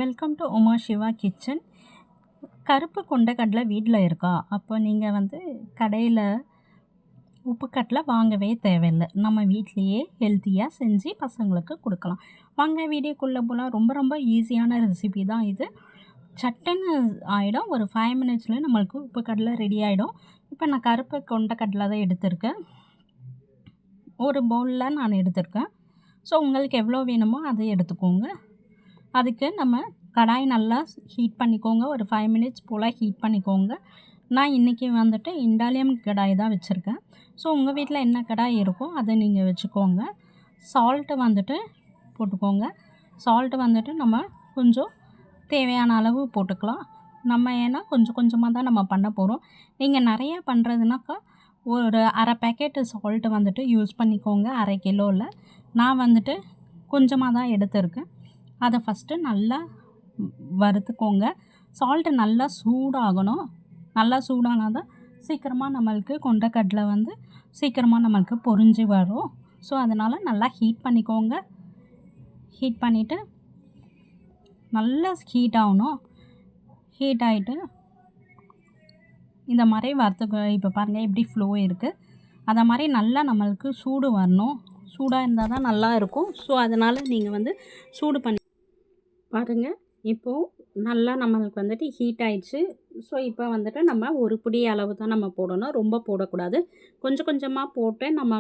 Welcome to Uma Siva kitchen. கருப்பு கொண்டக்கடலை வீட்டில் இருக்கா? அப்போ நீங்கள் கடையில் உப்புக்கடலை வாங்கவே தேவையில்லை. நம்ம வீட்லேயே ஹெல்த்தியாக செஞ்சு பசங்களுக்கு கொடுக்கலாம். வாங்க வீடியோக்குள்ளே போகலாம். ரொம்ப ரொம்ப ஈஸியான ரெசிபி தான் இது. சட்டுன்னு ஆகிடும். ஒரு 5 மினிட்ஸ்லேயே நம்மளுக்கு உப்புக்கடலை ரெடி ஆகிடும். இப்போ நான் கருப்பு கொண்டக்கடலை தான் எடுத்திருக்கேன். ஒரு பவுலில் நான் எடுத்திருக்கேன். ஸோ உங்களுக்கு எவ்வளோ வேணுமோ அதை எடுத்துக்கோங்க. அதுக்கு நம்ம கடாய் நல்லா ஹீட் பண்ணிக்கோங்க. ஒரு 5 மினிட்ஸ் போல் ஹீட் பண்ணிக்கோங்க. நான் இன்றைக்கி இண்டாலியம் கடாய் தான் வச்சுருக்கேன். ஸோ உங்கள் வீட்டில் என்ன கடாய் இருக்கோ அதை நீங்கள் வச்சுக்கோங்க. சால்ட்டு போட்டுக்கோங்க. சால்ட்டு நம்ம கொஞ்சம் தேவையான அளவு போட்டுக்கலாம். நம்ம ஏன்னா கொஞ்சம் கொஞ்சமாக தான் நம்ம பண்ண போகிறோம். நீங்கள் நிறையா பண்ணுறதுனாக்கா ஒரு அரை பேக்கெட்டு சால்ட்டு யூஸ் பண்ணிக்கோங்க. அரை கிலோவில் நான் கொஞ்சமாக தான் எடுத்திருக்கேன். அதை ஃபஸ்ட்டு நல்லா வறுத்துக்கோங்க. சால்ட்டு நல்லா சூடாகணும். நல்லா சூடானால் தான் சீக்கிரமாக நம்மளுக்கு கொண்டக்கடலை சீக்கிரமாக நம்மளுக்கு பொரிஞ்சு வரும். ஸோ அதனால் நல்லா ஹீட் பண்ணிக்கோங்க. ஹீட் பண்ணிவிட்டு நல்லா ஹீட் ஆகணும். ஹீட் ஆகிட்டு இந்த மாதிரி இப்போ பாருங்கள் எப்படி ஃப்ளோ இருக்குது. அதை மாதிரி நல்லா நம்மளுக்கு சூடு வரணும். சூடாக இருந்தால் தான் நல்லா இருக்கும். ஸோ அதனால் நீங்கள் சூடு பண்ணி பாருங்கள். இப்போது நல்லா நம்மளுக்கு ஹீட் ஆயிடுச்சு. ஸோ இப்போ நம்ம ஒரு பிடி அளவு தான் நம்ம போடணும். ரொம்ப போடக்கூடாது. கொஞ்சம் கொஞ்சமாக போட்டு நம்ம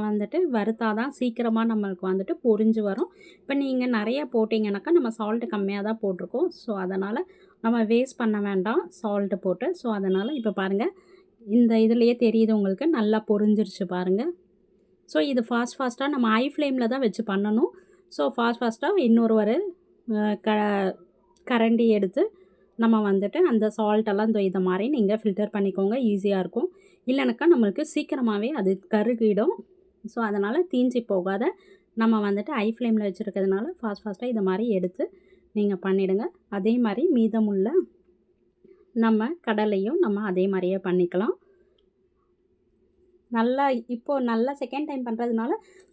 வறுத்தா தான் சீக்கிரமாக நம்மளுக்கு பொரிஞ்சு வரும். இப்போ நீங்கள் நிறையா போட்டிங்கனாக்கா நம்ம சால்ட்டு கம்மியாக தான் போட்டிருக்கோம். ஸோ அதனால் நம்ம வேஸ்ட் பண்ண வேண்டாம் சால்ட்டு போட்டு. ஸோ அதனால் இப்போ பாருங்கள், இந்த இதுலேயே தெரியுது உங்களுக்கு நல்லா பொரிஞ்சிருச்சு பாருங்கள். ஸோ இது ஃபாஸ்ட்டாக நம்ம ஹை ஃப்ளேமில் தான் வச்சு பண்ணணும். ஸோ ஃபாஸ்ட்டாக இன்னொரு கரண்டி எடுத்து நம்ம அந்த சால்ட்டெல்லாம் இதை மாதிரி நீங்கள் ஃபில்டர் பண்ணிக்கோங்க. ஈஸியாக இருக்கும். இல்லைனாக்கா நம்மளுக்கு சீக்கிரமாகவே அது கருகிடும். ஸோ அதனால் தீஞ்சு போகாத நம்ம ஹை ஃப்ளேமில் வச்சுருக்கிறதுனால ஃபாஸ்ட்டாக இதை மாதிரி எடுத்து நீங்கள் பண்ணிவிடுங்க. அதே மாதிரி மீதமுள்ள நம்ம கடலையும் நம்ம அதே மாதிரியே பண்ணிக்கலாம். நல்லா இப்போது நல்லா செகண்ட் டைம் பண்ணுறதுனால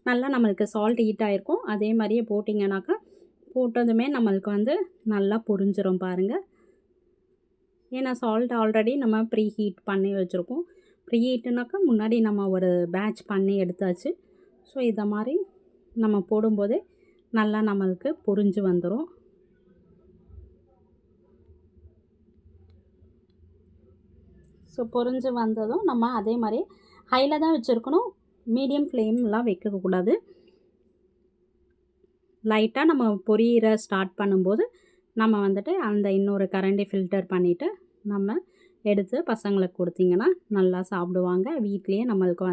நல்லா நம்மளுக்கு சால்ட் ஹீட் ஆகிருக்கும். அதே மாதிரியே போட்டிங்கனாக்கா போட்டதுமே நம்மளுக்கு நல்லா பொரிஞ்சிரும் பாருங்கள். ஏன்னா சால்ட் ஆல்ரெடி நம்ம ப்ரீ ஹீட் பண்ணி வச்சுருக்கோம். ப்ரீ ஹீட்டுனாக்கா முன்னாடி நம்ம ஒரு பேட்ச் பண்ணி எடுத்தாச்சு. ஸோ இதை மாதிரி நம்ம போடும்போதே நல்லா நம்மளுக்கு பொரிஞ்சு வந்துடும். ஸோ பொரிஞ்சு வந்ததும் நம்ம அதே மாதிரி ஹையில் தான் வச்சுருக்கணும். மீடியம் ஃப்ளேம்லாம் வைக்கக்கூடாது. லைட்டாக நம்ம பொரியிற ஸ்டார்ட் பண்ணும்போது நம்ம அந்த இன்னொரு கரண்டி ஃபில்டர் பண்ணிவிட்டு நம்ம எடுத்து பசங்களுக்கு கொடுத்திங்கன்னா நல்லா சாப்பிடுவாங்க. வீட்லேயே நம்மளுக்கு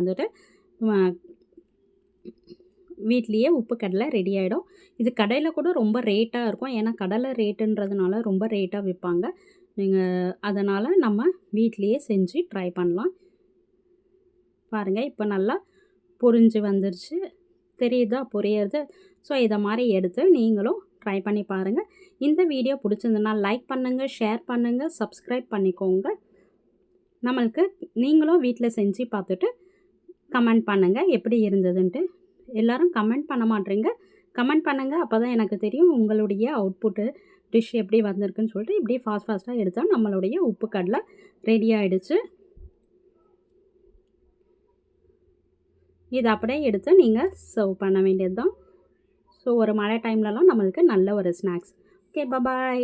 வீட்லேயே உப்புக்கடலை ரெடி ஆகிடும். இது கடையில் கூட ரொம்ப ரேட்டாக இருக்கும். ஏன்னா கடலை ரேட்டுன்றதுனால ரொம்ப ரேட்டாக விற்பாங்க. நீங்கள் அதனால் நம்ம வீட்லேயே செஞ்சு ட்ரை பண்ணலாம். பாருங்கள், இப்போ நல்லா பொரிஞ்சு வந்துருச்சு. தெரியுதா பொரியறது? ஸோ இதை மாதிரி எடுத்து நீங்களும் ட்ரை பண்ணி பாருங்கள். இந்த வீடியோ பிடிச்சிருந்ததுன்னா லைக் பண்ணுங்கள், ஷேர் பண்ணுங்கள், சப்ஸ்கிரைப் பண்ணிக்கோங்க. நம்மளுக்கு நீங்களும் வீட்டில் செஞ்சு பார்த்துட்டு கமெண்ட் பண்ணுங்கள் எப்படி இருந்ததுன்ட்டு. எல்லோரும் கமெண்ட் பண்ண மாட்டேறீங்க. கமெண்ட் பண்ணுங்கள். அப்போ தான் எனக்கு தெரியும் உங்களுடைய அவுட்புட்டு டிஷ் எப்படி வந்திருக்குன்னு சொல்லிட்டு. இப்படி ஃபாஸ்ட்டாக எடுத்தால் நம்மளுடைய உப்புக்கடலை ரெடி ஆகிடுச்சு. இதை அப்படியே எடுத்து நீங்கள் சர்வ் பண்ண வேண்டியது தான். ஸோ ஒரு மழை டைம்லலாம் நம்மளுக்கு நல்ல ஒரு ஸ்நாக்ஸ். ஓகே, பாய்.